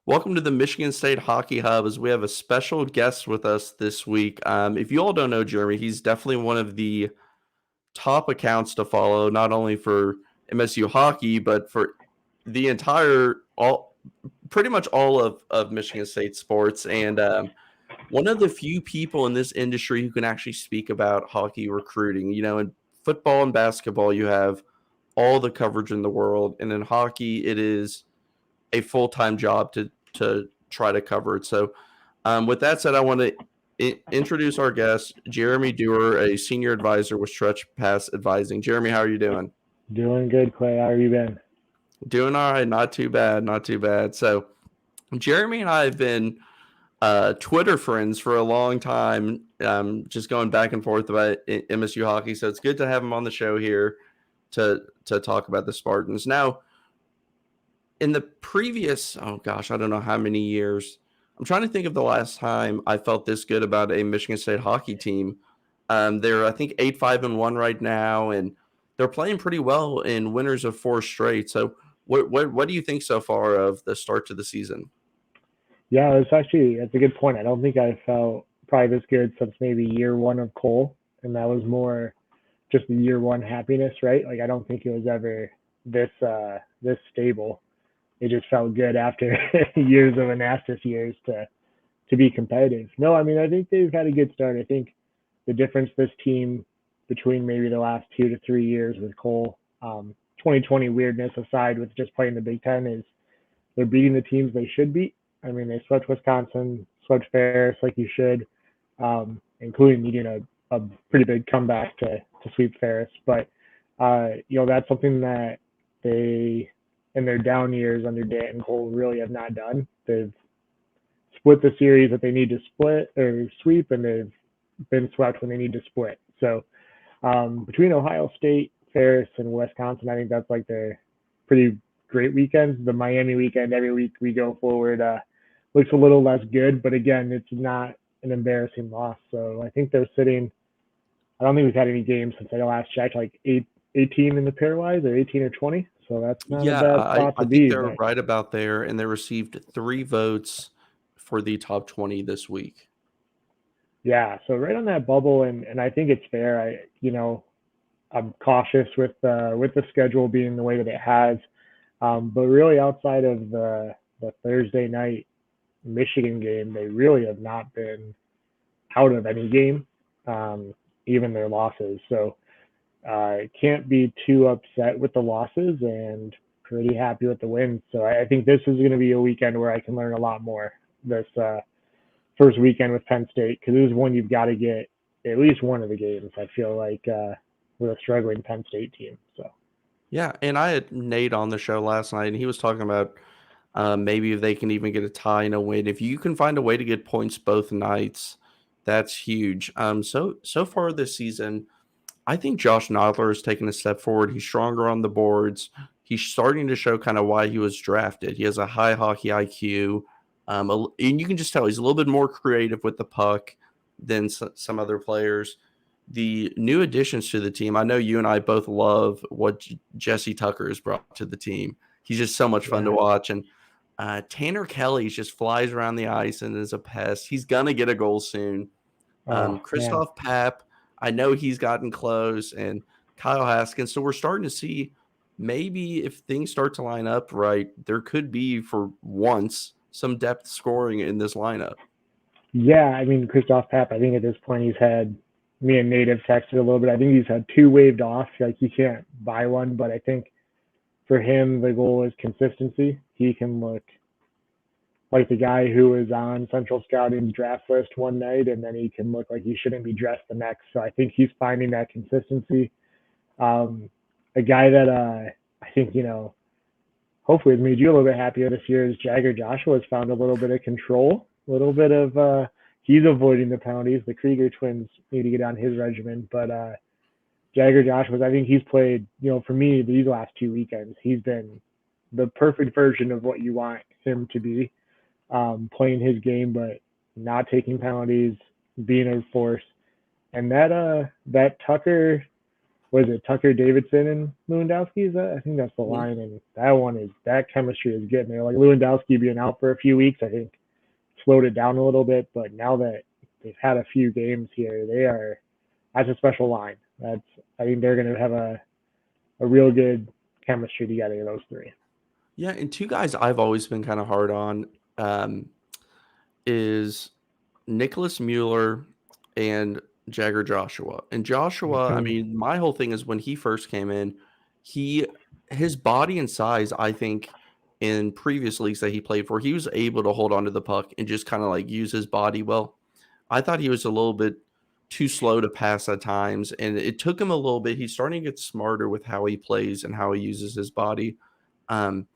Welcome to the Michigan State Hockey Hub as we have a special guest with us this week. If you all don't know Jeremy, he's definitely one of the top accounts to follow, not only for MSU hockey, but for the entire, pretty much all of Michigan State sports. And one of the few people in this industry who can actually speak about hockey recruiting. In football and basketball, you have all the coverage in the world. And in hockey, it is a full-time job to try to cover it. So with that said, I want to introduce our guest, Jeremy Dewar, a senior advisor with Stretch Pass Advising. Jeremy, how are you doing? Doing good, Clay. How have you been? Doing all right. Not too bad. Not too bad. So Jeremy and I have been Twitter friends for a long time, just going back and forth about MSU hockey. So it's good to have him on the show here to talk about the Spartans. Now, in the previous, oh gosh, I don't know how many years. I'm trying to think of the last time I felt this good about a Michigan State hockey team. They're I think 8-5-1 right now, and they're playing pretty well in winners of four straight. So, what do you think so far of the start to the season? Yeah, that's a good point. I don't think I felt probably this good since maybe year one of Cole, and that was more just the year one happiness, right? Like I don't think it was ever this stable. It just felt good after years of Anastas years to be competitive. No, I mean I think they've had a good start. I think the difference this team between maybe the last 2 to 3 years with Cole, 2020 weirdness aside with just playing the Big Ten is they're beating the teams they should beat. I mean, they swept Wisconsin, swept Ferris like you should, including needing a pretty big comeback to sweep Ferris. But, that's something that they, in their down years under Danton Cole, really have not done. They've split the series that they need to split or sweep, and they've been swept when they need to split. So between Ohio State, Ferris, and Wisconsin, I think that's like their pretty great weekends. The Miami weekend, every week we go forward, looks a little less good, but again, it's not an embarrassing loss. So I think they're sitting. I don't think we've had any games since I last checked, like 18 in the pairwise or 18 or 20. So that's not a Yeah, bad I, spot I to think be. they're But right about there, and they received 3 votes for the top 20 this week. yeah, so right on that bubble, and I think it's fair. I'm cautious with the schedule being the way that it has, but really outside of the Thursday night Michigan game, they really have not been out of any game, even their losses. So can't be too upset with the losses and pretty happy with the wins. So I think this is going to be a weekend where I can learn a lot more this first weekend with Penn State because this is one you've got to get at least one of the games. I feel like with a struggling Penn State team. So Yeah, and I had Nate on the show last night, and he was talking about maybe if they can even get a tie and a win. If you can find a way to get points both nights, that's huge. So far this season, I think Josh Noddler has taken a step forward. He's stronger on the boards. He's starting to show kind of why he was drafted. He has a high hockey IQ, and you can just tell he's a little bit more creative with the puck than some other players. The new additions to the team, I know you and I both love what Jesse Tucker has brought to the team. He's just so much fun to yeah. watch. And Tanner Kelly just flies around the ice and is a pest. He's going to get a goal soon. Oh man. Christoph Papp, I know he's gotten close, and Kyle Haskins. So we're starting to see maybe if things start to line up right, there could be for once some depth scoring in this lineup. Yeah, I mean Christoph Papp. I think at this point he's had me and Native texted a little bit. I think he's had two waived off. Like you can't buy one, but I think for him the goal is consistency. He can look like the guy who was on Central Scouting's draft list one night, and then he can look like he shouldn't be dressed the next. So I think he's finding that consistency. Um, a guy that I think hopefully has made you a little bit happier this year is Jagger Joshua has found a little bit of control, a little bit of he's avoiding the penalties. The Krieger twins need to get on his regimen, but Jagger Joshua, I think he's played, for me these last 2 weekends, he's been the perfect version of what you want him to be, playing his game, but not taking penalties, being a force. And that Tucker was it Tucker Davidson and Lewandowski? I think that's the Mhm. line, and that chemistry is getting there. Like Lewandowski being out for a few weeks, I think slowed it down a little bit, but now that they've had a few games here, that's a special line. I think they're going to have a real good chemistry together, those three. Yeah, and two guys I've always been kind of hard on um, is Nicholas Mueller and Jagger Joshua. And Joshua, I Mm-hmm. mean, my whole thing is when he first came in, he his body and size, I think, in previous leagues that he played for, he was able to hold on to the puck and just kind of like use his body well. I thought he was a little bit too slow to pass at times, and it took him a little bit. He's starting to get smarter with how he plays and how he uses his body. Um,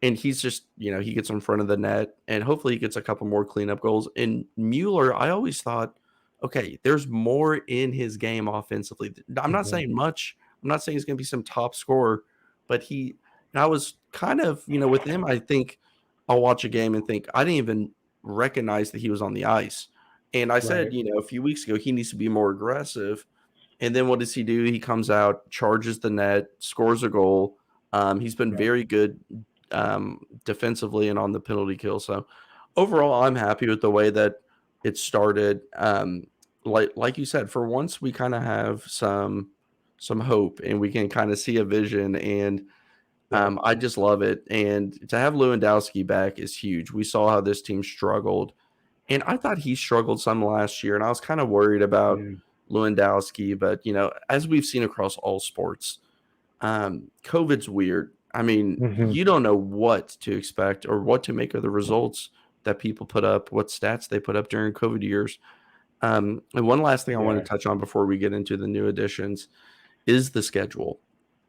and he's just, he gets in front of the net and hopefully he gets a couple more cleanup goals. And Mueller, I always thought, okay, there's more in his game offensively. I'm not Mm-hmm. saying much. I'm not saying he's going to be some top scorer, but and I was kind of, with him, I think I'll watch a game and think, I didn't even recognize that he was on the ice. And I said, Right. a few weeks ago, he needs to be more aggressive. And then what does he do? He comes out, charges the net, scores a goal. He's been Yep. very good defensively and on the penalty kill. So overall, I'm happy with the way that it started. Like you said, for once we kind of have some hope and we can kind of see a vision, and Yep. I just love it. And to have Lewandowski back is huge. We saw how this team struggled, and I thought he struggled some last year, and I was kind of worried about Mm. Lewandowski. But as we've seen across all sports, COVID's weird. I mean, Mm-hmm. you don't know what to expect or what to make of the results that people put up, what stats they put up during COVID years. And one last thing I want Yeah. to touch on before we get into the new additions is the schedule.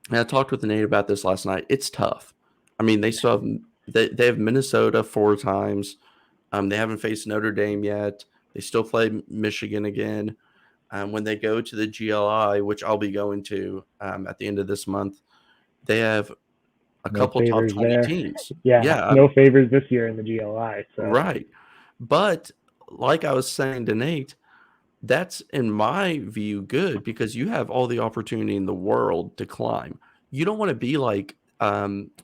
And I talked with Nate about this last night. It's tough. I mean, they still have they have Minnesota 4 times. They haven't faced Notre Dame yet. They still play Michigan again. When they go to the GLI, which I'll be going to at the end of this month, they have a No couple top favors 20 there. teams. Yeah, Yeah, no favors this year in the GLI. So right. But like I was saying to Nate, that's in my view good because you have all the opportunity in the world to climb. You don't want to be like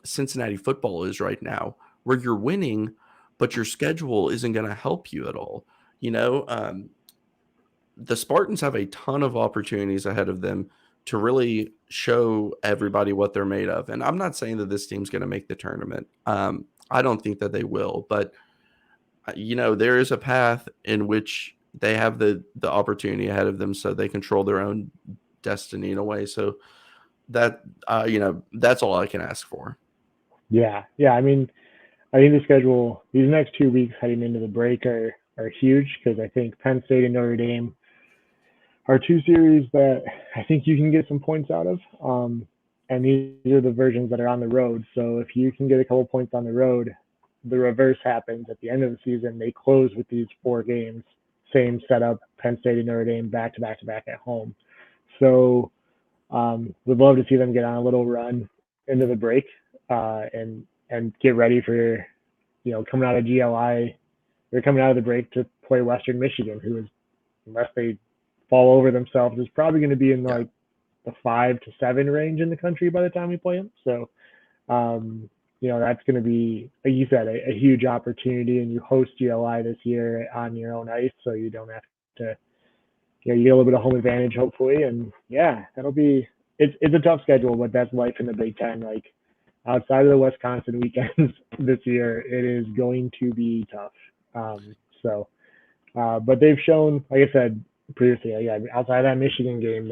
Cincinnati football is right now, where you're winning, but your schedule isn't going to help you at all. You know, the Spartans have a ton of opportunities ahead of them to really show everybody what they're made of. And I'm not saying that this team's going to make the tournament. I don't think that they will, but there is a path in which they have the opportunity ahead of them, so they control their own destiny in a way. So that that's all I can ask for. yeah. I mean, I think the schedule these next 2 weeks heading into the break are huge because I think Penn State and Notre Dame are two series that I think you can get some points out of. And these are the versions that are on the road. So if you can get a couple points on the road, the reverse happens at the end of the season. They close with these 4 games, same setup, Penn State and Notre Dame back to back to back at home. So would love to see them get on a little run into the break and get ready for coming out of GLI. They're coming out of the break to play Western Michigan, who is, unless they fall over themselves, is probably going to be in Yeah. like the 5 to 7 range in the country by the time we play them. So, that's going to be, like you said, a huge opportunity. And you host GLI this year on your own ice, so you don't have to, you get a little bit of home advantage, hopefully. And yeah, it's a tough schedule, but that's life in the Big Ten. Like outside of the Wisconsin weekends this year, it is going to be tough. But they've shown, like I said previously, yeah, outside of that Michigan game,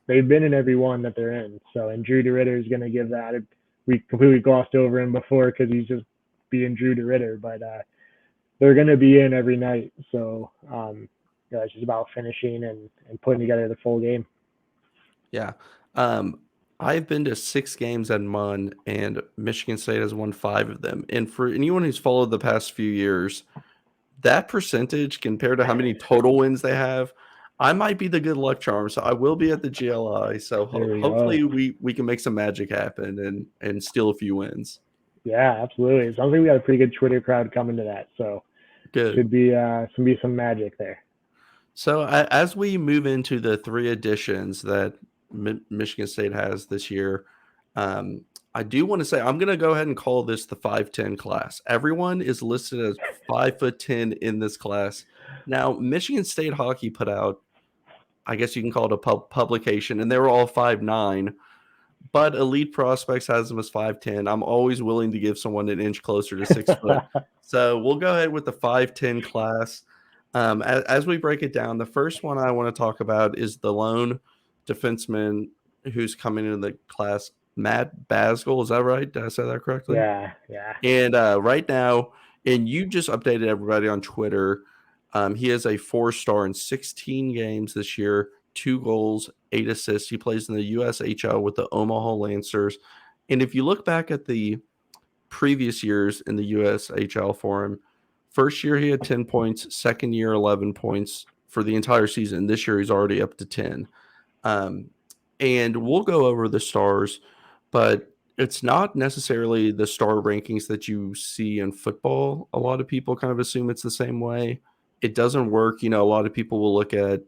they've been in every one that they're in. So, and Drew DeRitter is going to give that. We completely glossed over him before because he's just being Drew DeRitter, but they're going to be in every night. So, it's just about finishing and putting together the full game. Yeah. I've been to 6 games at Munn, and Michigan State has won 5 of them. And for anyone who's followed the past few years, that percentage compared to how many total wins they have, I might be the good luck charm. So I will be at the GLI. So There we go. hopefully we can make some magic happen and steal a few wins. Yeah, absolutely. It sounds like we got a pretty good Twitter crowd coming to that. So Good. should be some magic there. So as we move into the 3 additions that Michigan State has this year. I do want to say I'm going to go ahead and call this the 5'10" class. Everyone is listed as 5'10" in this class. Now, Michigan State hockey put out, I guess you can call it a publication, and they were all 5'9". But Elite Prospects has them as 5'10". I'm always willing to give someone an inch closer to 6 foot. So we'll go ahead with the 5'10" class. As we break it down, the first one I want to talk about is the lone defenseman who's coming into the class, Matt Basgall. Is that right? Did I say that correctly? Yeah. And right now, and you just updated everybody on Twitter. He is a 4-star in 16 games this year, 2 goals, 8 assists. He plays in the USHL with the Omaha Lancers. And if you look back at the previous years in the USHL for him, first year he had 10 points, second year 11 points for the entire season. This year he's already up to 10. And we'll go over the stars, but it's not necessarily the star rankings that you see in football. A lot of people kind of assume it's the same way. It doesn't work. A lot of people will look at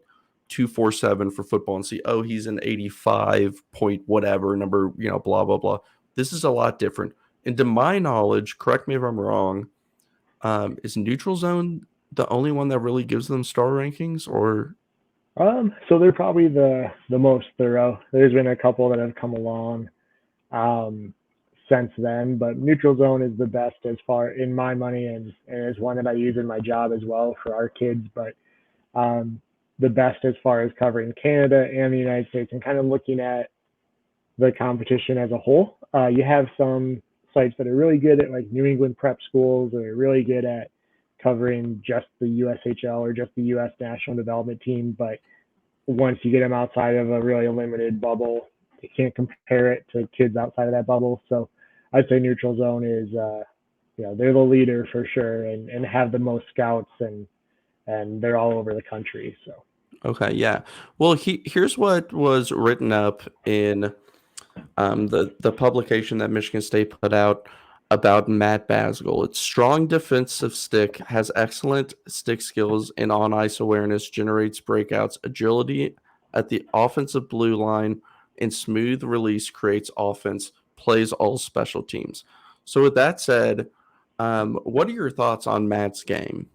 247 for football and see, oh, he's an 85 point whatever number, blah, blah, blah. This is a lot different. And to my knowledge, correct me if I'm wrong, is Neutral Zone the only one that really gives them star rankings, or? So they're probably the most thorough. There's been a couple that have come along since then, but Neutral Zone is the best as far in my money, and it's one that I use in my job as well for our kids. But the best as far as covering Canada and the United States and kind of looking at the competition as a whole. You have some sites that are really good at like New England prep schools, or really good at covering just the USHL or just the US National Development Team. But once you get them outside of a really limited bubble, you can't compare it to kids outside of that bubble. So I'd say Neutral Zone is, they're the leader for sure, and have the most scouts, and they're all over the country. So. Okay, yeah. Well, here's what was written up in the publication that Michigan State put out about Matt Basgall. It's strong defensive stick, has excellent stick skills and on-ice awareness, generates breakouts, agility at the offensive blue line, and smooth release creates offense, plays all special teams. So with that said, what are your thoughts on Matt's game?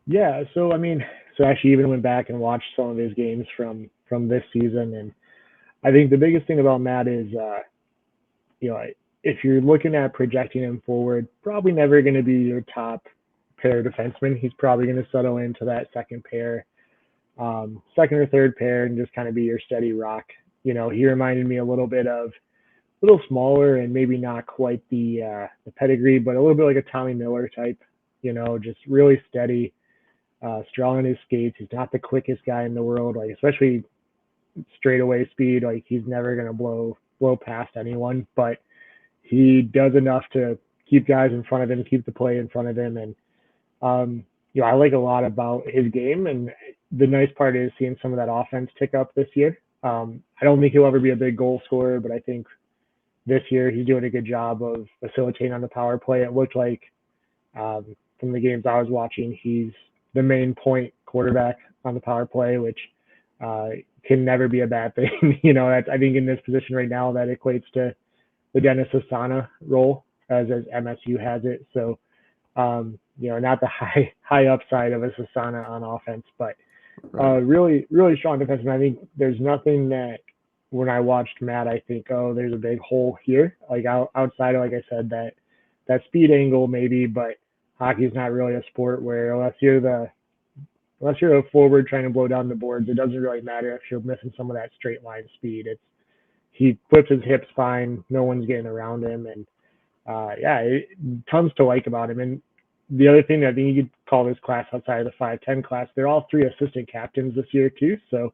Yeah, so actually even went back and watched some of his games from this season, and I think the biggest thing about Matt is, if you're looking at projecting him forward, probably never going to be your top pair defenseman. He's probably going to settle into that second pair, second or third pair, and just kind of be your steady rock. He reminded me a little bit of a little smaller and maybe not quite the pedigree, but a little bit like a Tommy Miller type. Just really steady, strong on his skates. He's not the quickest guy in the world, like especially straightaway speed. Like he's never going to blow past anyone, but he does enough to keep guys in front of him, keep the play in front of him. And, I like a lot about his game. And the nice part is seeing some of that offense tick up this year. I don't think he'll ever be a big goal scorer, but I think this year he's doing a good job of facilitating on the power play. It looked like from the games I was watching, he's the main point quarterback on the power play, which can never be a bad thing. I think in this position right now that equates to the Dennis Asana role as MSU has it. So, not the high upside of a Asana on offense, but really, really strong defense. And I think there's nothing that when I watched Matt, I think, oh, there's a big hole here. Like outside of, like I said, that speed angle maybe, but hockey is not really a sport where unless you're a forward trying to blow down the boards, it doesn't really matter if you're missing some of that straight line speed. He flips his hips fine. No one's getting around him. And tons to like about him. And the other thing, I think you could call this class outside of the 5'10" class, they're all 3 assistant captains this year too. So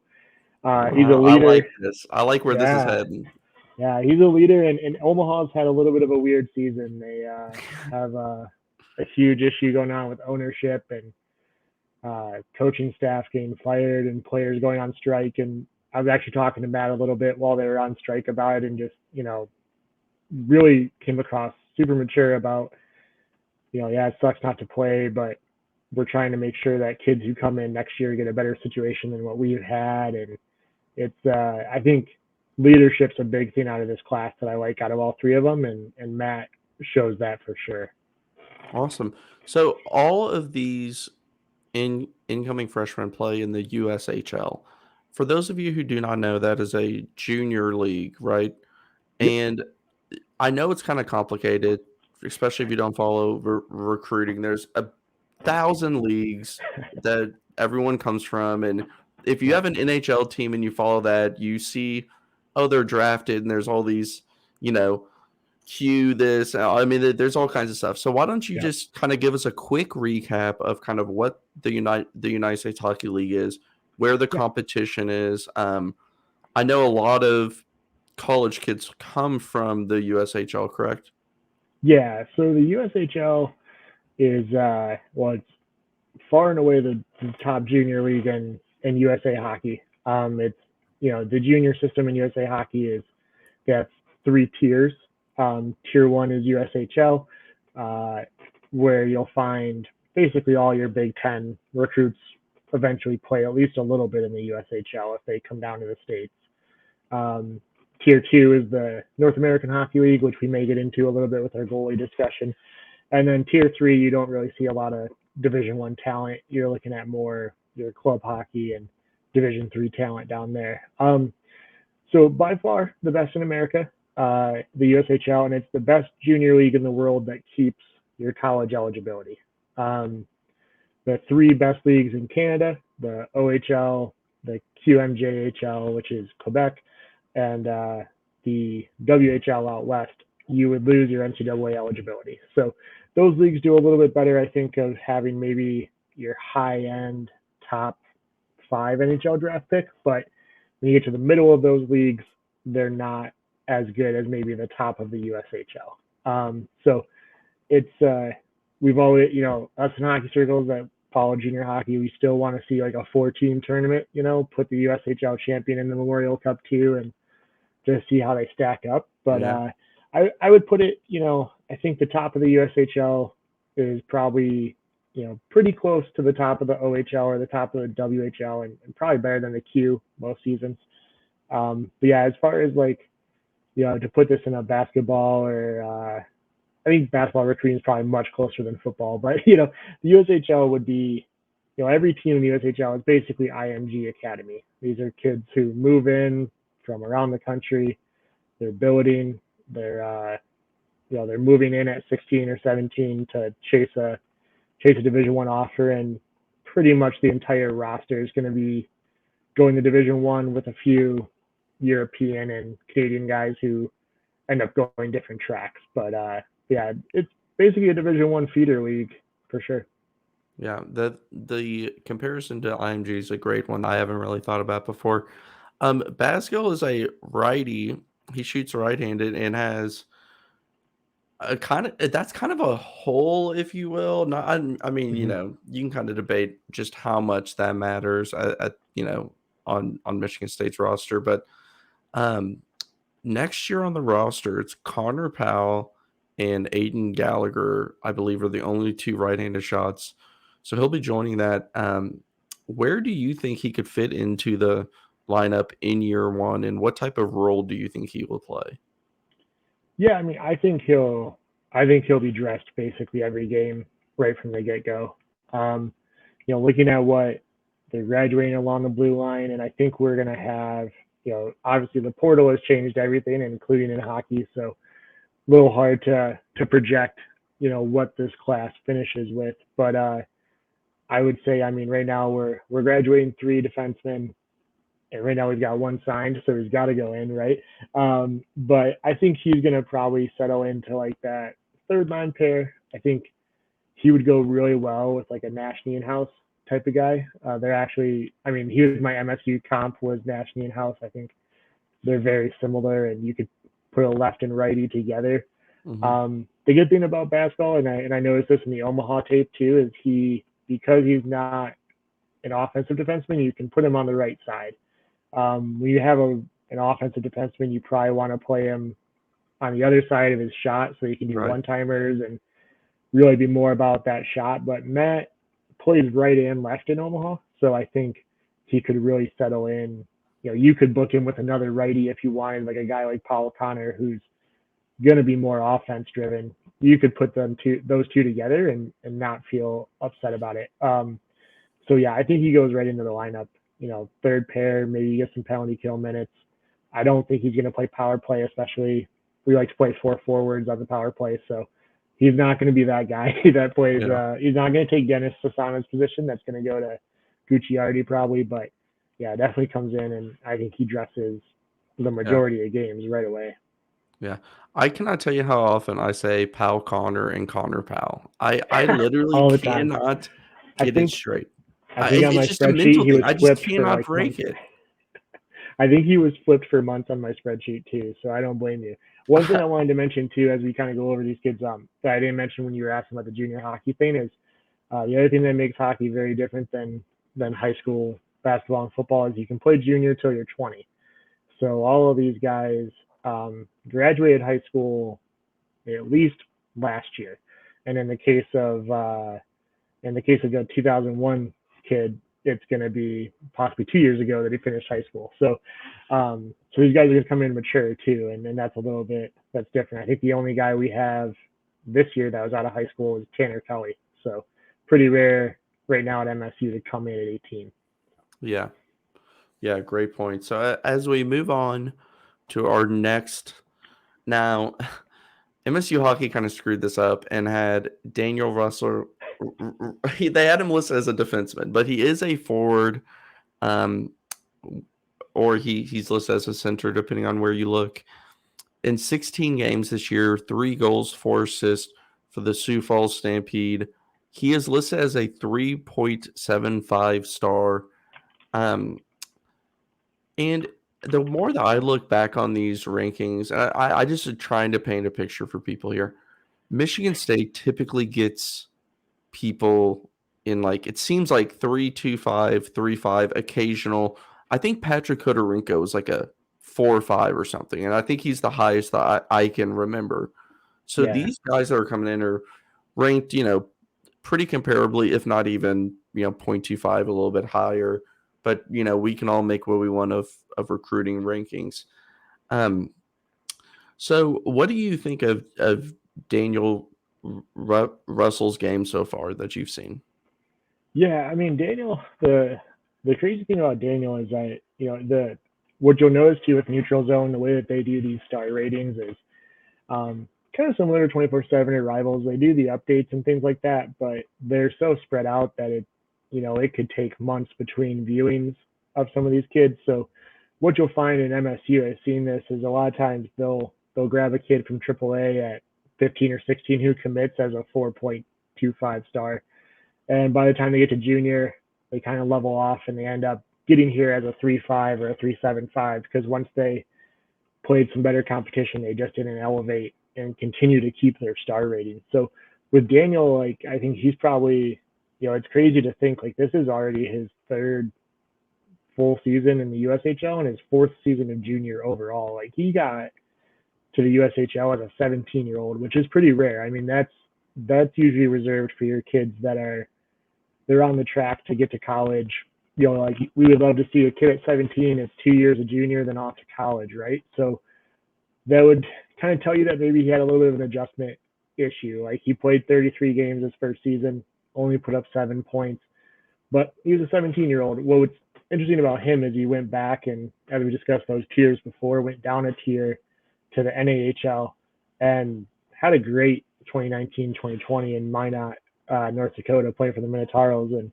he's a leader. I like this. I like where this is heading. Yeah, he's a leader. And Omaha's had a little bit of a weird season. They have a huge issue going on with ownership and coaching staff getting fired and players going on strike. And I was actually talking to Matt a little bit while they were on strike about it, and just, really came across super mature about, it sucks not to play, but we're trying to make sure that kids who come in next year get a better situation than what we've had. And it's, I think leadership's a big thing out of this class that I like out of all three of them, and Matt shows that for sure. Awesome. So all of these incoming freshmen play in the USHL. For those of you who do not know, that is a junior league, right? Yep. And I know it's kind of complicated, especially if you don't follow recruiting. There's 1,000 leagues that everyone comes from, and if you Yep. have an NHL team and you follow that, you see, oh, they're drafted, and there's all these, you know, cue this. I mean, there's all kinds of stuff. So why don't you Yep. just kind of give us a quick recap of kind of what the United States Hockey League is, where the Yep. competition is. I know a lot of college kids come from the USHL, correct? Yeah. So the USHL is well, it's far and away the top junior league in USA Hockey. It's the junior system in USA Hockey is that's three tiers. Tier one is USHL, uh, where you'll find basically all your Big Ten recruits eventually play at least a little bit in the USHL if they come down to the States. Um, Tier two is the North American Hockey League, which we may get into a little bit with our goalie discussion. And then tier three, you don't really see a lot of Division One talent. You're looking at more your club hockey and Division three talent down there. So by far the best in America, the USHL, and it's the best junior league in the world that keeps your college eligibility. The three best leagues in Canada, the OHL, the QMJHL, which is Quebec, and the WHL out west, you would lose your NCAA eligibility. So those leagues do a little bit better, I think, of having maybe your high-end top 5 NHL draft pick, but when you get to the middle of those leagues, they're not as good as maybe the top of the USHL. So it's we've always, us in hockey circles that follow junior hockey, we still want to see like a 4-team tournament, put the USHL champion in the Memorial Cup too, and just see how they stack up. But Yeah. I would put it, I think the top of the USHL is probably, pretty close to the top of the OHL or the top of the WHL, and probably better than the Q most seasons. But yeah, as far as like, to put this in a basketball or I think basketball recruiting is probably much closer than football, but the USHL would be, every team in the USHL is basically IMG Academy. These are kids who move in from around the country. They're building. They're moving in at 16 or 17 to chase a Division One offer, and pretty much the entire roster is going to be going to Division One with a few European and Canadian guys who end up going different tracks. But yeah, it's basically a Division One feeder league for sure. Yeah, the comparison to IMG is a great one I haven't really thought about before. Basgall is a righty. He shoots right-handed and has a kind of that's kind of a hole, if you will. Not, I mean, Mm-hmm. you can kind of debate just how much that matters on Michigan State's roster, but um, next year on the roster, it's Connor Powell and Aiden Gallagher, I believe, are the only two right-handed shots. So he'll be joining that. Where do you think he could fit into the lineup in year one, and what type of role do you think he will play? Yeah, I mean, I think he'll be dressed basically every game right from the get go. Looking at what they're graduating along the blue line, and I think we're gonna have, obviously the portal has changed everything, including in hockey, so a little hard to project, what this class finishes with. But I would say, I mean, right now we're graduating 3 defensemen, and right now we've got 1 signed, so he's got to go in, right? But I think he's going to probably settle into like that third line pair. I think he would go really well with like a Nash Nienhuis type of guy. They're actually, I mean, he was my MSU comp was Nash Nienhuis. I think they're very similar, and you could put a left and righty together. Hmm. The good thing about Basgall, and I noticed this in the Omaha tape too, is because he's not an offensive defenseman, you can put him on the right side. When you have an offensive defenseman, you probably want to play him on the other side of his shot so he can do Right. one-timers and really be more about that shot. But Matt plays right and left in Omaha, so I think he could really settle in, you could book him with another righty if you wanted, like a guy like Paul Connor, who's going to be more offense driven. You could put those two together and not feel upset about it. So yeah, I think he goes right into the lineup. Third pair, maybe get some penalty kill minutes. I don't think he's going to play power play, especially we like to play 4 forwards on the power play. So he's not going to be that guy that plays. Yeah. He's not going to take Dennis Sasana's position. That's going to go to Gucciardi probably. But yeah, definitely comes in, and I think he dresses the Yeah. majority of games right away. Yeah. I cannot tell you how often I say Pal Connor and Connor Pal. I literally All the time. cannot I get it think straight. I think on It's my just a spreadsheet mental he thing. was I just flipped for cannot like break months. it. I think he was flipped for months on my spreadsheet too, so I don't blame you. One thing I wanted to mention too, as we kind of go over these kids, that I didn't mention when you were asking about the junior hockey thing, is the other thing that makes hockey very different than high school basketball and football is you can play junior till you're 20. So all of these guys graduated high school at least last year, and in the case of the 2001 kid, it's going to be possibly 2 years ago that he finished high school. So these guys are going to come in mature too, and that's a little bit that's different. I think the only guy we have this year that was out of high school is Tanner Kelly. So pretty rare right now at MSU to come in at 18. Yeah. Yeah, great point. So as we move on to our next now MSU hockey kind of screwed this up and had Daniel Russell. They had him listed as a defenseman, but he is a forward, um, or he's listed as a center, depending on where you look. In 16 games this year, 3 goals, 4 assists for the Sioux Falls Stampede. He is listed as a 3.75 star. And the more that I look back on these rankings, I just trying to paint a picture for people here. Michigan State typically gets people in like it seems like 3.25, 3.5 occasional. I think Patrick Hodorenko is like a 4 or 5 or something, and I think he's the highest that I can remember. So Yeah, these guys that are coming in are ranked, pretty comparably, if not even 0.25, a little bit higher. But we can all make what we want of recruiting rankings. Um, so what do you think of Daniel Russell's game so far that you've seen? yeah. I mean, Daniel. The crazy thing about Daniel is that the what you'll notice too with Neutral Zone, the way that they do these star ratings is kind of similar to 24/7 or Rivals. They do the updates and things like that, but they're so spread out that it could take months between viewings of some of these kids. So what you'll find in MSU, I've seen this, is a lot of times they'll grab a kid from AAA at 15 or 16 who commits as a 4.25 star, and by the time they get to junior, they kind of level off and they end up getting here as a 3.5 or a 3.75 because once they played some better competition, they just didn't elevate and continue to keep their star rating. So with Daniel, like I think he's probably, it's crazy to think like this is already his third full season in the USHL and his fourth season of junior overall. Like he got to the USHL as a 17-year-old, which is pretty rare. I mean, that's usually reserved for your kids they're on the track to get to college. Like we would love to see a kid at 17, it's 2 years a junior, then off to college, right? So that would kind of tell you that maybe he had a little bit of an adjustment issue. Like he played 33 games his first season, only put up 7 points, but he was a 17-year-old. What's interesting about him is he went back and, as we discussed those tiers before, went down a tier to the NAHL and had a great 2019-2020 in Minot, North Dakota, playing for the Minotauros. And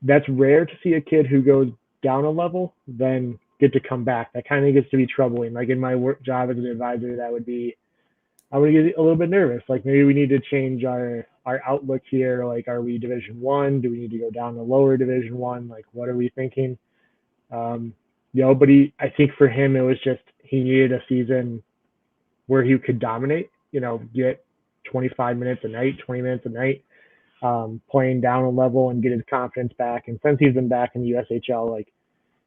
that's rare to see a kid who goes down a level then get to come back. That kind of gets to be troubling. Like in my work job as an advisor, I would get a little bit nervous. Like maybe we need to change our outlook here. Like, are we Division One? Do we need to go down to lower Division One? Like, what are we thinking? But I think for him, it was just he needed a season where he could dominate. Get 25 minutes a night, 20 minutes a night, playing down a level and get his confidence back. And since he's been back in the USHL, like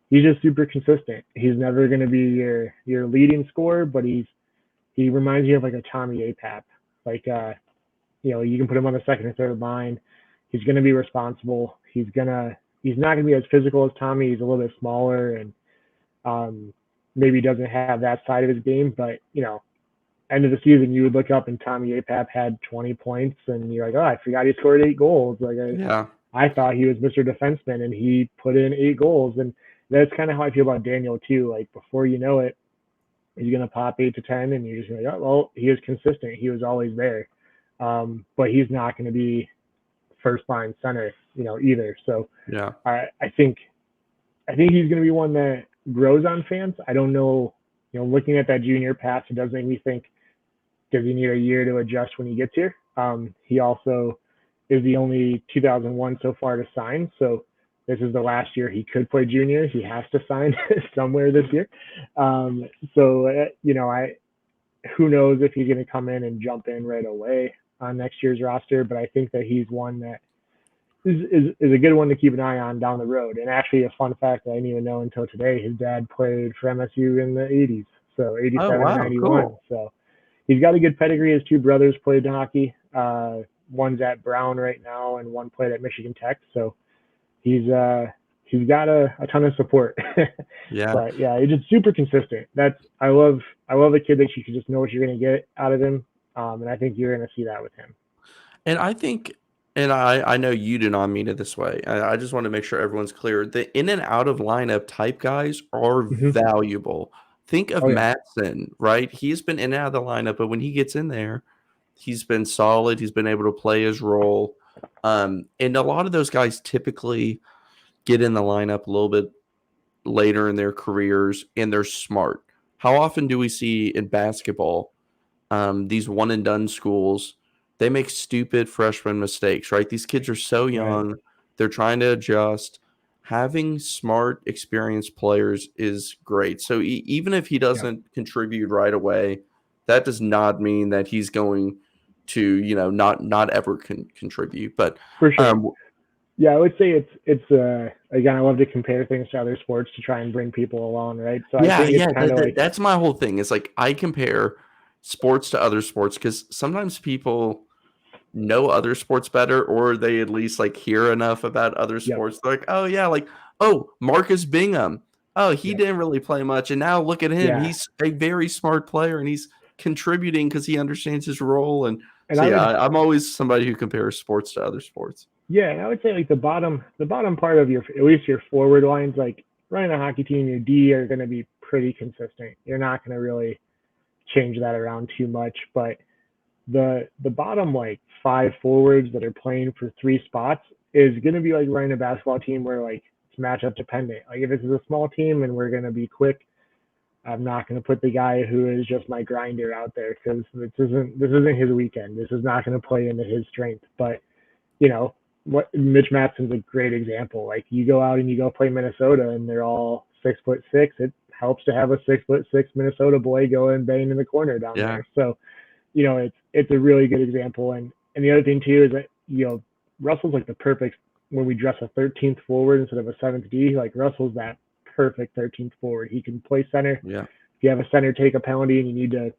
he's just super consistent. He's never going to be your leading scorer, but he reminds you of like a Tommy Apap. Like you can put him on the second or third line. He's going to be responsible. He's not going to be as physical as Tommy. He's a little bit smaller, and Maybe doesn't have that side of his game, but end of the season, you would look up and Tommy Apap had 20 points, and you're like, oh, I forgot he scored 8 goals. Like Yeah. I thought he was Mr. Defenseman, and he put in 8 goals, and that's kind of how I feel about Daniel too. Like before you know it, he's gonna pop 8 to 10, and you're just like, oh, well, he is consistent. He was always there, but he's not going to be first line center, either. So Yeah. I think he's going to be one that grows on fans. I don't know. Looking at that junior pass, it does make me think, does he need a year to adjust when he gets here? He also is the only 2001 so far to sign. So this is the last year he could play junior. He has to sign somewhere this year. Who knows if he's going to come in and jump in right away on next year's roster. But I think that he's one that is a good one to keep an eye on down the road. And actually, a fun fact that I didn't even know until today: his dad played for MSU in the '80s, so Oh, '87 and wow. '91. Cool. So he's got a good pedigree. His two brothers played hockey. One's at Brown right now, and one played at Michigan Tech. So he's got a ton of support. Yeah. But yeah, he's just super consistent. I love a kid that you can just know what you're going to get out of him, and I think you're going to see that with him. And I think, and I know you do not mean it this way. I just want to make sure everyone's clear. The in and out of lineup type guys are Mm-hmm. valuable. Think of Oh yeah, Madsen, right? He's been in and out of the lineup, but when he gets in there, he's been solid. He's been able to play his role. And a lot of those guys typically get in the lineup a little bit later in their careers, and they're smart. How often do we see in basketball these one and done schools? They make stupid freshman mistakes, right? These kids are so right. young, they're trying to adjust. Having smart, experienced players is great. So even if he Yeah, doesn't contribute right away, that does not mean that he's going to, not ever contribute. But for sure. um, Yeah, I would say it's again, I love to compare things to other sports to try and bring people along, right? So I yeah, think it's yeah, kind of like, that's my whole thing. It's like I compare sports to other sports because sometimes people know other sports better, or they at least like hear enough about other yep, sports. They're like, oh yeah, like, oh, Marcus Bingham. Oh, he yep, didn't really play much, and now look at him. yeah. He's a very smart player, and he's contributing because he understands his role. And And so I yeah, would, I'm always somebody who compares sports to other sports. yeah, and I would say like the bottom part of your, at least your forward lines, like running a hockey team, your D are going to be pretty consistent. You're not going to really change that around too much, but the bottom like five forwards that are playing for three spots is going to be like running a basketball team where like it's matchup dependent. Like if it's a small team and we're going to be quick, I'm not going to put the guy who is just my grinder out there because this isn't his weekend. This is not going to play into his strength. But you know what, Mitch Matson's a great example. Like you go out and you go play Minnesota and they're all 6'6". It helps to have a 6'6" Minnesota boy go and bang in the corner down Yeah, there. So it's a really good example. And the other thing too is that Russell's like the perfect, when we dress a 13th forward instead of a 7th D. Like Russell's that perfect 13th forward. He can play center. yeah, If you have a center take a penalty and you need to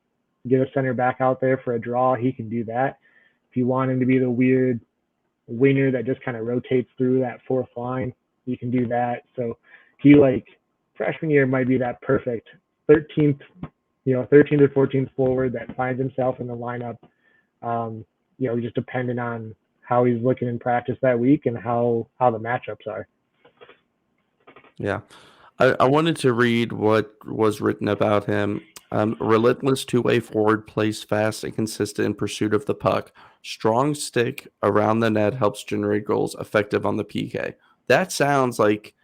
get a center back out there for a draw, he can do that. If you want him to be the weird winger that just kind of rotates through that fourth line, you can do that. So he, like, freshman year might be that perfect 13th, 13th or 14th forward that finds himself in the lineup. Just depending on how he's looking in practice that week and how the matchups are. yeah. I wanted to read what was written about him. Relentless two-way forward, plays fast and consistent in pursuit of the puck. Strong stick around the net helps generate goals. Effective on the PK. That sounds like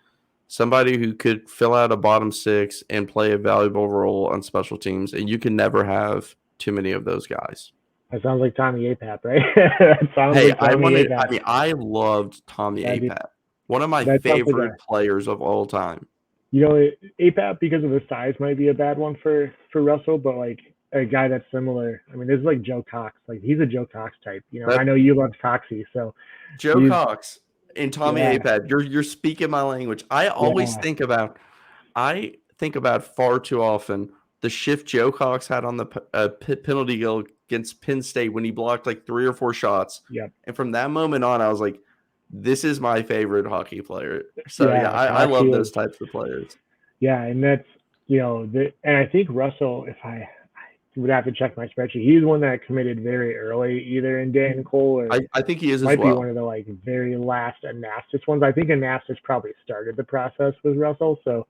somebody who could fill out a bottom six and play a valuable role on special teams, and you can never have too many of those guys. That sounds like Tommy Apap, right? That sounds Hey, like Tommy Apap. I loved Tommy That'd be, Apap. One of my that sounds like favorite players of all time. APAP because of his size might be a bad one for Russell, but like a guy that's similar. I mean, this is like Joe Cox. Like he's a Joe Cox type, and I That know you love Coxie, so Joe he's Cox and Tommy yeah, Apap, you're speaking my language. yeah, I think about far too often the shift Joe Cox had on the penalty kill against Penn State when he blocked like 3 or 4 shots. yep, And from that moment on, I was like, this is my favorite hockey player. So yeah, yeah. I Coxie love was those types of players. Yeah, and that's and I think Russell, if I would have to check my spreadsheet, he's one that committed very early, either in Danton Cole or I think he is as might be one well. of the like very last Anastas ones. I think Anastas probably started the process with Russell, so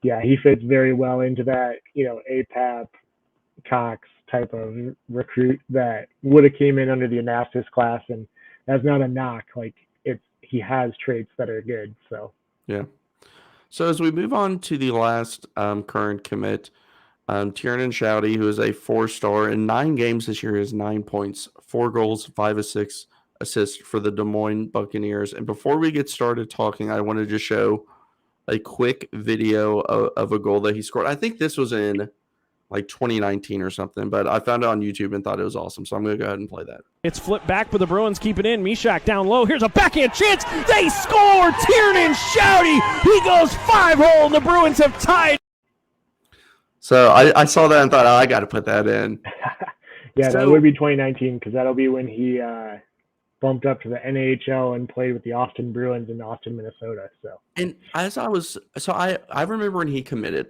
yeah, he fits very well into that APAP Cox type of recruit that would have came in under the Anastas class, and that's not a knock. Like he has traits that are good. So Yeah. So as we move on to the last current commit, Tiernan Shoudy, who is a 4-star in 9 games this year, has 9 points, 4 goals, 5 assists for the Des Moines Buccaneers. And before we get started talking, I wanted to show a quick video of a goal that he scored. I think this was in like 2019 or something, but I found it on YouTube and thought it was awesome. So I'm going to go ahead and play that. It's flipped back, but the Bruins keep it in. Mishak down low. Here's a backhand chance. They score! Tiernan Shoudy. He goes 5-hole, and the Bruins have tied. So I saw that and thought, I got to put that in. yeah, that would be 2019 because that'll be when he bumped up to the NHL and played with the Austin Bruins in Austin, Minnesota. So, and as I remember when he committed,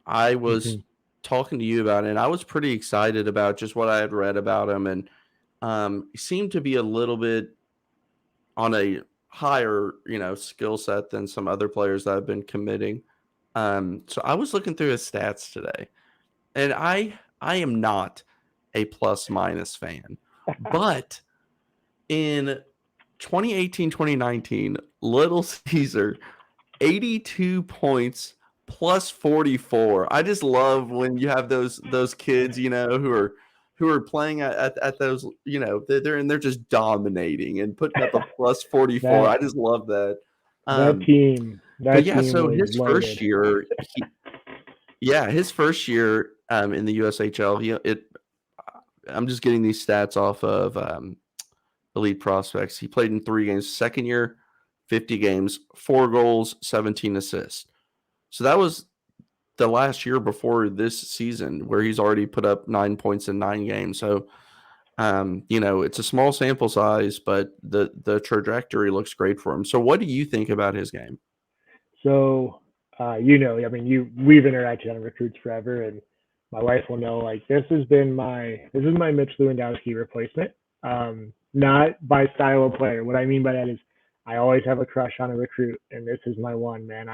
I was talking to you about it, and I was pretty excited about just what I had read about him, and he seemed to be a little bit on a higher, skill set than some other players that have been committing. So I was looking through his stats today, and I am not a plus minus fan, but in 2018, 2019, Little Caesar, 82 points plus 44. I just love when you have those kids, who are playing at those, they're just dominating and putting up a plus 44. I just love that. That team so was his loaded. first year, his first year in the USHL, I'm just getting these stats off of Elite Prospects. He played in 3 games. Second year, 50 games, 4 goals, 17 assists. So that was the last year before this season where he's already put up 9 points in 9 games. So, it's a small sample size, but the trajectory looks great for him. So what do you think about his game? So, we've interacted on recruits forever, and my wife will know, like, this is my Mitch Lewandowski replacement. Not by style of player. What I mean by that is I always have a crush on a recruit, and this is my one, man.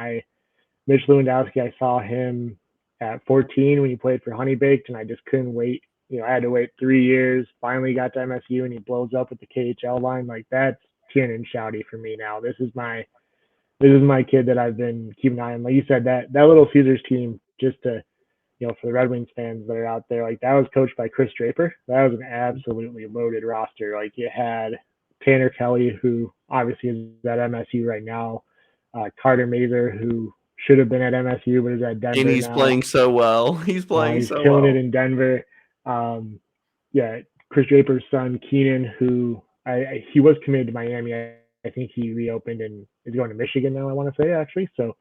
Mitch Lewandowski, I saw him at 14 when he played for Honey Baked, and I just couldn't wait. I had to wait 3 years. Finally got to MSU, and he blows up with the KHL line. Like, that's Tiernan Shoudy for me now. This is my kid that I've been keeping an eye on. Like you said, that Little Caesars team, just to for the Red Wings fans that are out there, like, that was coached by Chris Draper. That was an absolutely loaded roster. Like, you had Tanner Kelly, who obviously is at MSU right now, Carter Mazer, who should have been at MSU but is at Denver and he's now. playing so well. He's playing he's so killing well. it in Denver. Chris Draper's son, Keenan, who he was committed to Miami. I think he reopened and is going to Michigan now, I want to say, actually. So,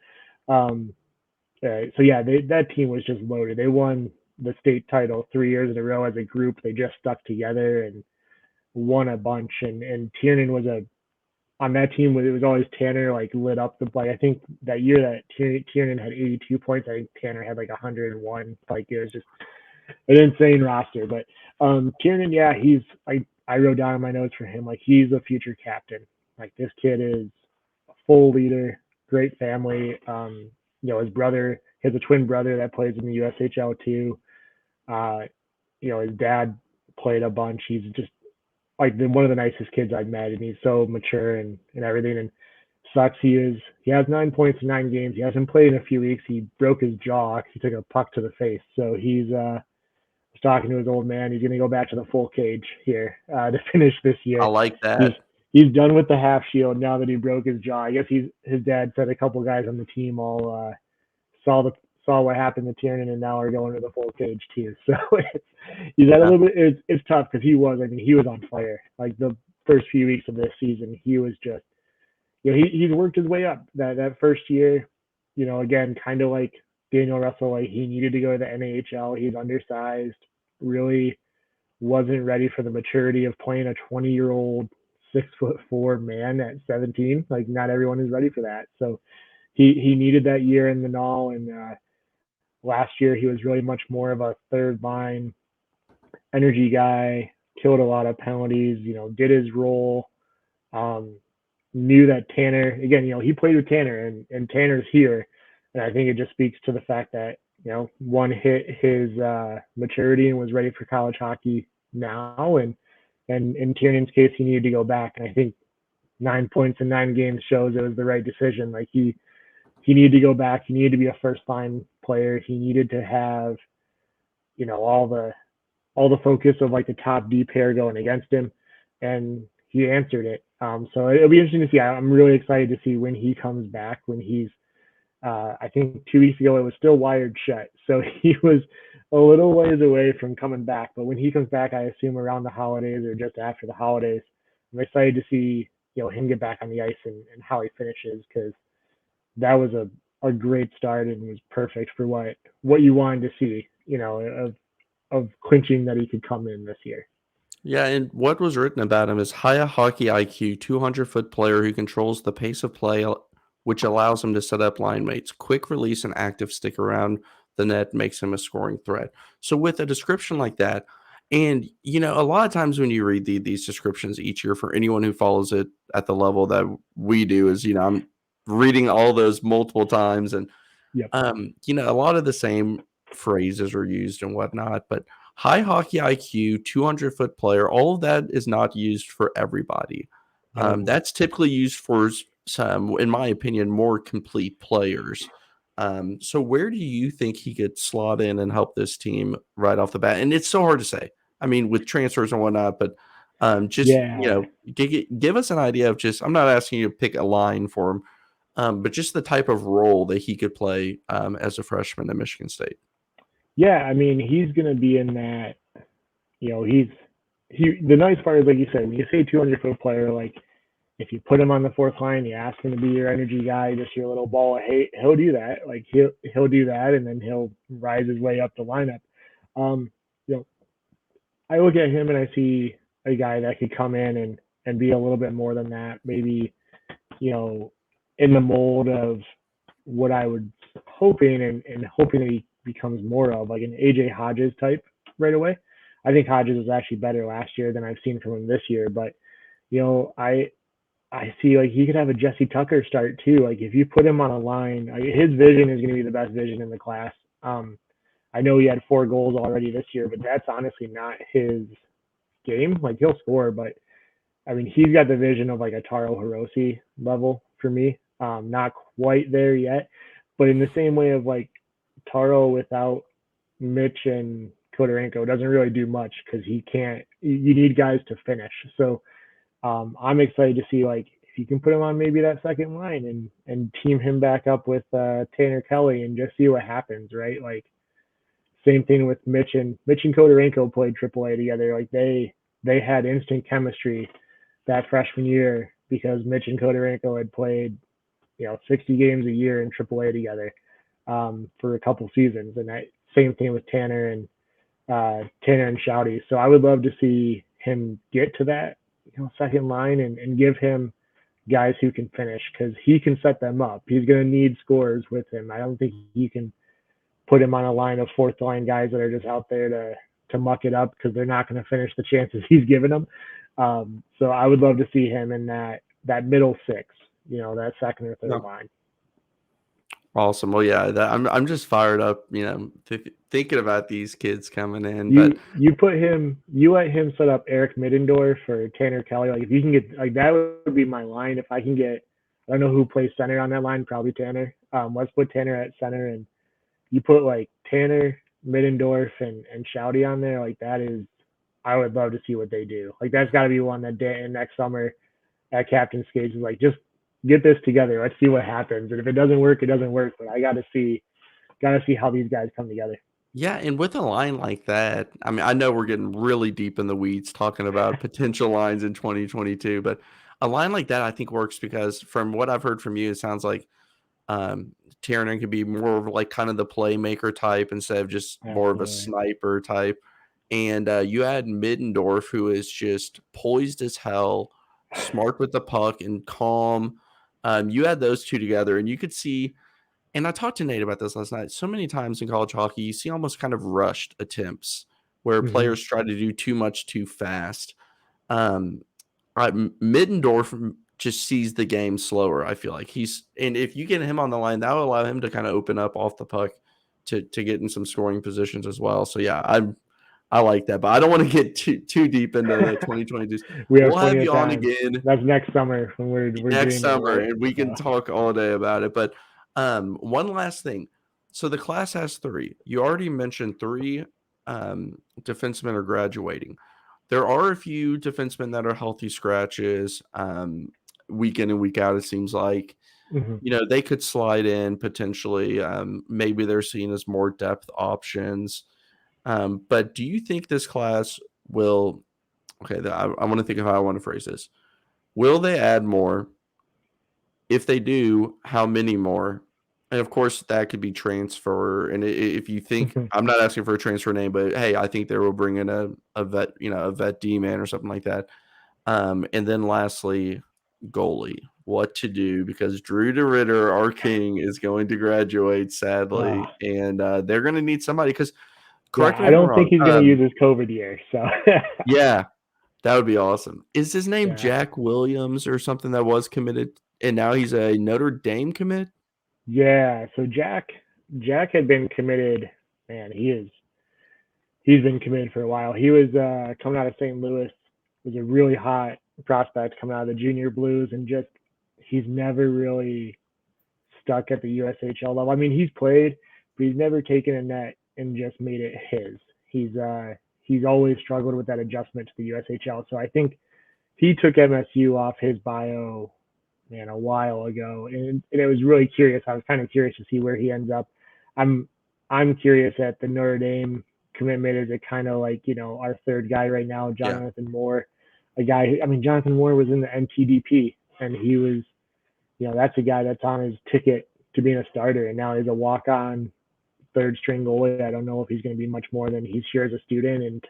that team was just loaded. They won the state title 3 years in a row as a group. They just stuck together and won a bunch. And Tiernan was on that team. It was always Tanner, like, lit up the play. I think that year that Tiernan had 82 points, I think Tanner had like 101. Like, it was just an insane roster. But Tiernan, I wrote down in my notes for him, like, he's a future captain. Like, this kid is a full leader, great family. His brother, he has a twin brother that plays in the USHL too. His dad played a bunch. He's just like one of the nicest kids I've met, and he's so mature and everything. And sucks he has 9 points in 9 games. He hasn't played in a few weeks. He broke his jaw. He took a puck to the face. So he's talking to his old man. He's going to go back to the full cage here to finish this year. I like that. He's done with the half shield now that he broke his jaw. I guess his dad said a couple guys on the team all saw what happened to Tiernan and now are going to the full cage too. So he's had a little bit. It's tough because he was on fire. Like, the first few weeks of this season, he was just he's worked his way up. That first year, again, kind of like Daniel Russell, like, he needed to go to the NHL. He's undersized, really wasn't ready for the maturity of playing a 20-year-old 6'4" man at 17. Like, not everyone is ready for that. So he needed that year in the null, and last year he was really much more of a third line energy guy, killed a lot of penalties, did his role. Knew that Tanner, again, he played with Tanner, and Tanner's here. And I think it just speaks to the fact that, one hit his maturity and was ready for college hockey now. And in Tiernan's case, he needed to go back. And I think 9 points in 9 games shows it was the right decision. Like he needed to go back. He needed to be a first line player. He needed to have, all the focus of like the top D pair going against him. And he answered it. So it'll be interesting to see. I'm really excited to see when he comes back, when he's, I think 2 weeks ago, it was still wired shut. So he was a little ways away from coming back. But when he comes back, I assume around the holidays or just after the holidays, I'm excited to see, him get back on the ice and how he finishes, because that was a great start and was perfect for what you wanted to see, of clinching that he could come in this year. Yeah, and what was written about him is high hockey IQ, 200-foot player who controls the pace of play, which allows him to set up line mates. Quick release and active stick around the net makes him a scoring threat. So with a description like that, and a lot of times when you read these descriptions each year, for anyone who follows it at the level that we do, is I'm reading all those multiple times, and Yep. a lot of the same phrases are used and whatnot, but high hockey IQ, 200-foot player, all of that is not used for everybody. That's typically used for some, in my opinion, more complete players. So where do you think he could slot in and help this team right off the bat? And it's so hard to say. I mean, with transfers and whatnot, but give us an idea of just, I'm not asking you to pick a line for him, but just the type of role that he could play as a freshman at Michigan State. Yeah, I mean, he's going to be in that, the nice part is, like you said, when you say 200-foot player, like if you put him on the fourth line, you ask him to be your energy guy, just your little ball of hate, he'll do that. Like he'll do that, and then he'll rise his way up the lineup. I look at him and I see a guy that could come in and be a little bit more than that, maybe, in the mold of what I would hoping that he becomes more of, like an AJ Hodges type right away. I think Hodges was actually better last year than I've seen from him this year, but I see like he could have a Jesse Tucker start too. Like if you put him on a line, his vision is going to be the best vision in the class. I know he had 4 goals already this year, but that's honestly not his game. Like he'll score, but I mean, he's got the vision of like a Taro Hirose level for me. Not quite there yet, but in the same way of like Taro without Mitch and Kodorenko doesn't really do much, because you need guys to finish. So I'm excited to see, like, if you can put him on maybe that second line and team him back up with Tanner Kelly and just see what happens, right? Like same thing with Mitch and Kodorenko played AAA together. Like they had instant chemistry that freshman year because Mitch and Kodorenko had played 60 games a year in AAA together for a couple seasons, and same thing with Tanner and Shoudy. So I would love to see him get to that second line and give him guys who can finish, because he can set them up. He's going to need scores with him. I don't think you can put him on a line of fourth line guys that are just out there to muck it up, because they're not going to finish the chances he's given them. So I would love to see him in that middle six, that second or third line. Awesome. Well, yeah, I'm just fired up, thinking about these kids coming in. You let him set up Eric Middendorf for Tanner Kelly. Like if you can get, like, that would be my line. If I can get, I don't know who plays center on that line, probably Tanner. Let's put Tanner at center, and you put like Tanner, Middendorf, and Shoudy on there. Like that is, I would love to see what they do. Like that's got to be one that next summer at Captain's Cage is like, just get this together. Let's see what happens. And if it doesn't work, it doesn't work. But I got to see how these guys come together. Yeah, and with a line like that, I mean, I know we're getting really deep in the weeds talking about potential lines in 2022, but a line like that I think works because from what I've heard from you, it sounds like Tiernan could be more of like kind of the playmaker type instead of just more of a sniper type. And you add Middendorf, who is just poised as hell, smart with the puck and calm. You add those two together, and you could see. And I talked to Nate about this last night. So many times in college hockey, you see almost kind of rushed attempts where players try to do too much too fast. Middendorf just sees the game slower. I feel like and if you get him on the line, that will allow him to kind of open up off the puck to get in some scoring positions as well. So yeah, I like that, but I don't want to get too deep into the 2022s. We'll have you on time. again. That's next summer when we're next summer, right? and we can talk all day about it. But one last thing. So the class has 3. You already mentioned 3 defensemen are graduating. There are a few defensemen that are healthy scratches week in and week out, it seems like. They could slide in potentially. Maybe they're seen as more depth options. But do you think this class will – okay, I want to think of how I want to phrase this. Will they add more? If they do, how many more? And of course, that could be transfer. And if you think I'm not asking for a transfer name, but hey, I think they will bring in a vet, a vet D man or something like that. And then lastly, goalie. What to do, because Drew DeRitter, our king, is going to graduate sadly, and they're going to need somebody. Because correct me if I'm wrong. I don't think he's going to use his COVID year. So yeah, that would be awesome. Is his name Jack Williams or something that was committed? And now he's a Notre Dame commit? Yeah, so Jack had been committed. Man, he's been committed for a while. He was coming out of St. Louis, was a really hot prospect coming out of the junior blues, and just he's never really stuck at the USHL level. I mean, he's played, but he's never taken a net and just made it his. He's always struggled with that adjustment to the USHL. So I think he took MSU off his bio a while ago, and it was really curious. I was kind of curious to see where he ends up. I'm curious at the Notre Dame commitment. Is it kind of like our third guy right now, Jonathan Moore, a guy? Jonathan Moore was in the NTDP, and he was, that's a guy that's on his ticket to being a starter, and now he's a walk-on third string goalie. I don't know if he's going to be much more than he's here as a student and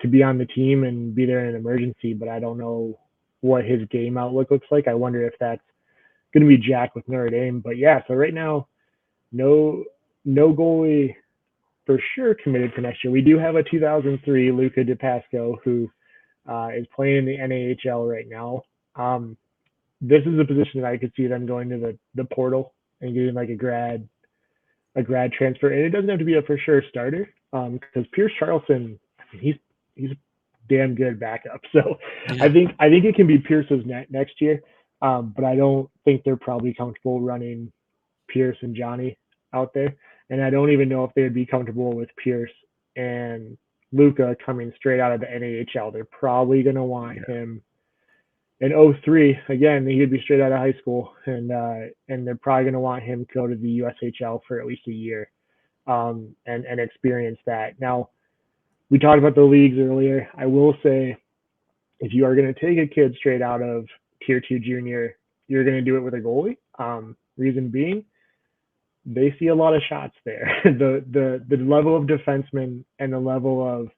to be on the team and be there in an emergency, but I don't know what his game outlook looks like. I wonder if that's going to be Jack with Notre Dame. But yeah, so right now, no goalie for sure committed for next year. We do have a 2003 Luca DePasco who is playing in the NAHL right now. This is a position that I could see them going to the portal and getting like a grad transfer. And it doesn't have to be a for sure starter because Pierce Charleston, he's a damn good backup. So I think it can be Pierce's next year. But I don't think they're probably comfortable running Pierce and Johnny out there. And I don't even know if they would be comfortable with Pierce and Luca coming straight out of the NAHL. They're probably going to want him in 03. Again, he'd be straight out of high school. And they're probably going to want him to go to the USHL for at least a year and experience that. Now, we talked about the leagues earlier. I will say, if you are going to take a kid straight out of Tier 2 junior, you're going to do it with a goalie. Reason being, they see a lot of shots there. The level of defensemen and the level of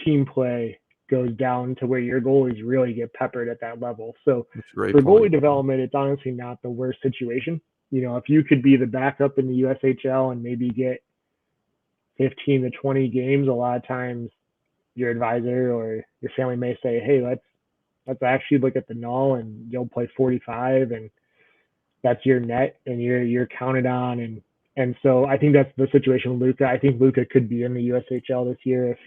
team play goes down to where your goalies really get peppered at that level. So for goalie development, it's honestly not the worst situation. If you could be the backup in the USHL and maybe get 15 to 20 games, a lot of times your advisor or your family may say, hey, let's actually look at the null and you'll play 45 and that's your net and you're counted on. And so I think that's the situation with Luca. I think Luca could be in the USHL this year if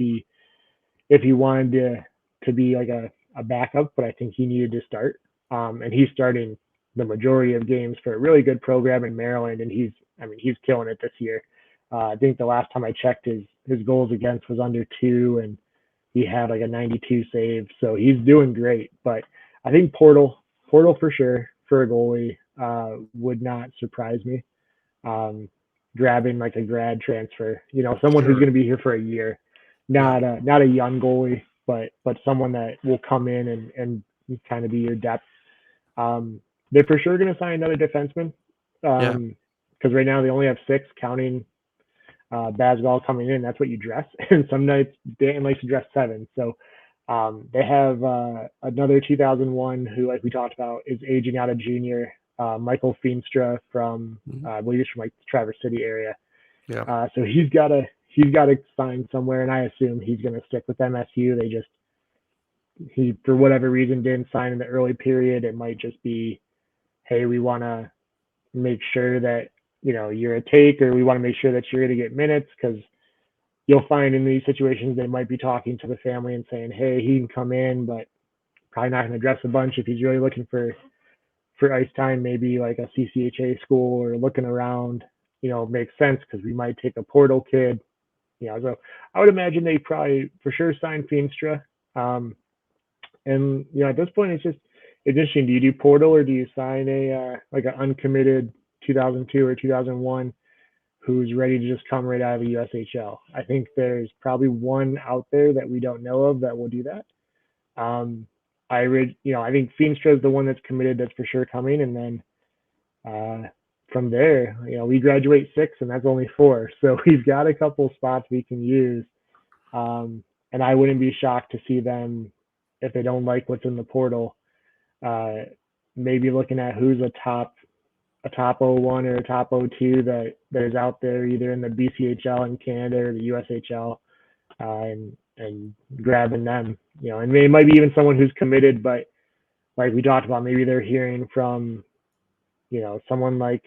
he wanted to be like a backup, but I think he needed to start. And he's starting the majority of games for a really good program in Maryland, and he's killing it this year. I think the last time I checked, his goals against was under 2, and he had like a 92 save. So he's doing great. But I think portal for sure for a goalie would not surprise me. Grabbing like a grad transfer, someone who's going to be here for a year, not a young goalie, but someone that will come in and kind of be your depth. They're for sure going to sign another defenseman because right now they only have 6, counting Basgall coming in. That's what you dress. And some nights Dan likes to dress 7. So they have another 2001 who, like we talked about, is aging out of junior. Michael Feenstra from, Mhm. I believe he's from like the Traverse City area. Yeah. So he's got to sign somewhere, and I assume he's going to stick with MSU. He for whatever reason didn't sign in the early period. It might just be, hey, we want to make sure that you're a take, or we want to make sure that you're going to get minutes, because you'll find in these situations they might be talking to the family and saying, hey, he can come in, but probably not going to dress a bunch if he's really looking for ice time. Maybe like a CCHA school or looking around, makes sense, because we might take a portal kid. So I would imagine they probably for sure sign Feenstra. And at this point, it's interesting. Do you do portal, or do you sign a like an uncommitted 2002 or 2001 who's ready to just come right out of the USHL? I think there's probably one out there that we don't know of that will do that. I think Feenstra is the one that's committed, that's for sure coming, and then from there, we graduate 6, and that's only 4, so we've got a couple spots we can use. And I wouldn't be shocked to see them, if they don't like what's in the portal, maybe looking at who's a top 01 or a top 02 that is out there, either in the BCHL in Canada or the USHL, and grabbing them. And it might be even someone who's committed, but like we talked about, maybe they're hearing from someone like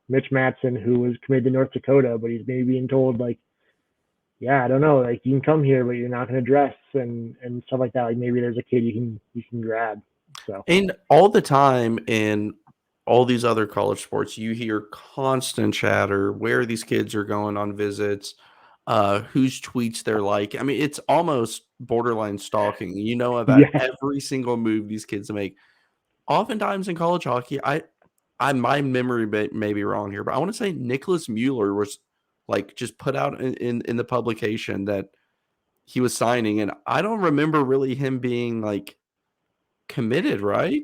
Mitch Matson, who was committed to North Dakota, but he's maybe being told, like, yeah, I don't know, like, you can come here, but you're not going to dress and stuff like that. Like, maybe there's a kid you can grab. So, And all the time in all these other college sports, you hear constant chatter where these kids are going on visits, whose tweets they're like. I mean, it's almost borderline stalking. You know about yeah, every single move these kids make. Oftentimes in college hockey, my memory may be wrong here, but I want to say Nicholas Mueller was like just put out in the publication that he was signing, and I don't remember really him being like committed, right?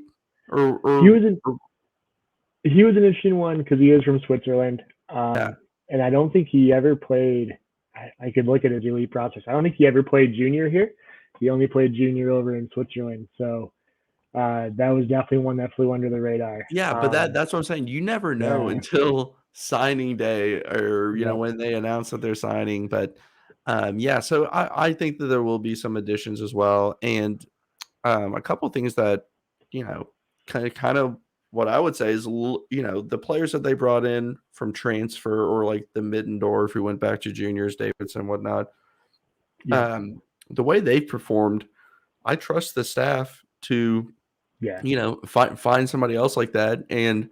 Or, he or, was an or he was an interesting one because he is from Switzerland, yeah, and I don't think he ever played. I could look at his elite process. I don't think he ever played junior here. He only played junior over in Switzerland. So that was definitely one that flew under the radar. yeah, but that's what I'm saying. You never know Yeah, until signing day, or yep, when they announce that they're signing. But yeah, so I think that there will be some additions as well, and a couple things that kind of what I would say is the players that they brought in from transfer, or like the Middendorf who went back to juniors, Davidson, whatnot. yep, The way they've performed, I trust the staff to yeah, find somebody else like that. And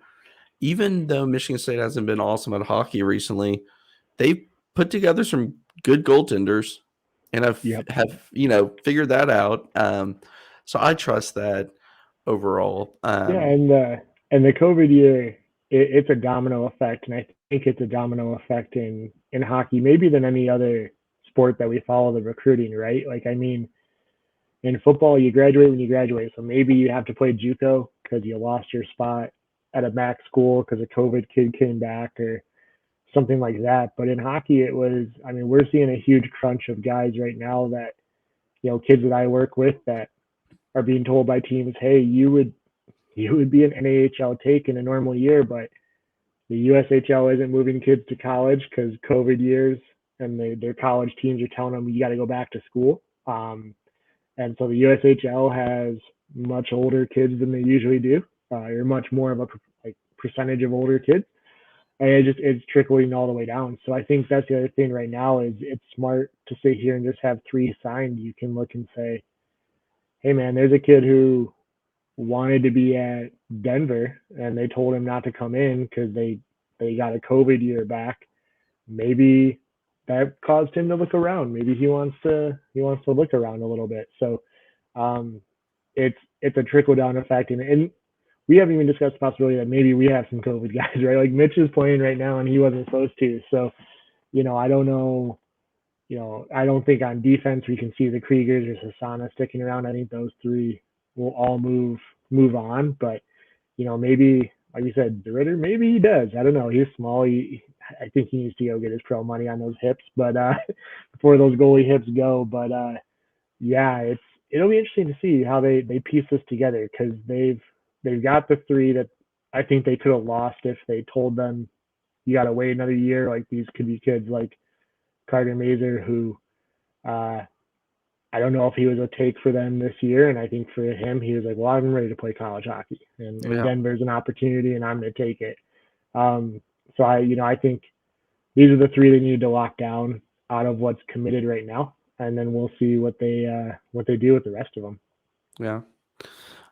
even though Michigan State hasn't been awesome at hockey recently, they've put together some good goaltenders and yep. have figured that out. So I trust that overall. Yeah, and the COVID year, it's a domino effect, and I think it's a domino effect in hockey, maybe than any other sport that we follow the recruiting, right? Like, I mean, in football, you graduate when you graduate, so maybe you have to play JUCO because you lost your spot at a MAC school because a COVID kid came back or something like that. But in hockey, I mean, we're seeing a huge crunch of guys right now that, kids that I work with that are being told by teams, hey, you would be an NAHL take in a normal year, but the USHL isn't moving kids to college because COVID years, and their college teams are telling them you got to go back to school. And so the USHL has much older kids than they usually do, or much more of a percentage of older kids, and it's trickling all the way down. So I think that's the other thing right now is it's smart to sit here and just have 3 signed. You can look and say, hey man, there's a kid who wanted to be at Denver and they told him not to come in because they got a COVID year back. Maybe that caused him to look around. Maybe he wants to look around a little bit. So it's a trickle down effect, and we haven't even discussed the possibility that maybe we have some COVID guys, right? Like Mitch is playing right now and he wasn't supposed to. So I don't know. I don't think on defense we can see the Kriegers or Sasana sticking around. I think those 3 will all move on. But maybe, like you said, the Ritter, maybe he does. I don't know. He's small. I think he needs to go get his pro money on those hips, but before those goalie hips go. But yeah, it'll be interesting to see how they piece this together, because they've got the 3 that I think they could have lost if they told them you got to wait another year. Like these could be kids like Carter Mazer, who I don't know if he was a take for them this year. And I think for him, he was like, well, I'm ready to play college hockey, and Yeah. Denver's an opportunity, and I'm going to take it. So I think these are the three they need to lock down out of what's committed right now, and then we'll see what they do with the rest of them. Yeah.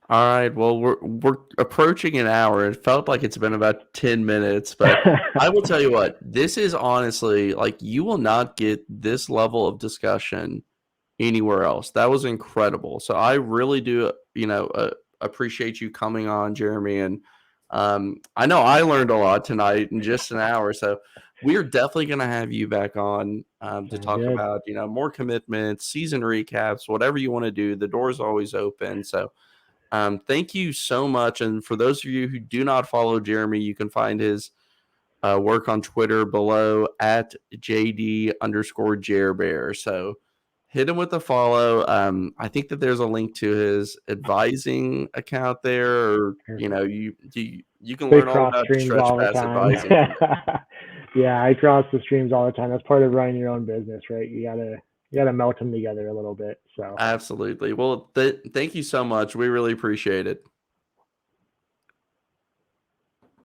All right. Well, we're approaching an hour. It felt like it's been about 10 minutes, but I will tell you what, this is honestly like you will not get this level of discussion anywhere else. That was incredible. So I really do, appreciate you coming on, Jeremy. And I know I learned a lot tonight in just an hour. So we're definitely going to have you back on to talk good. about, more commitments, season recaps, whatever you want to do. The door's always open. So thank you so much. And for those of you who do not follow Jeremy, you can find his work on Twitter below at JD_Jerbear. So hit him with a follow. I think that there's a link to his advising account there, or you can They learn all cross about streams stretch all the pass time. advising. Yeah, I cross the streams all the time. That's part of running your own business, right? You gotta melt them together a little bit. So Absolutely. Well, thank you so much. We really appreciate it.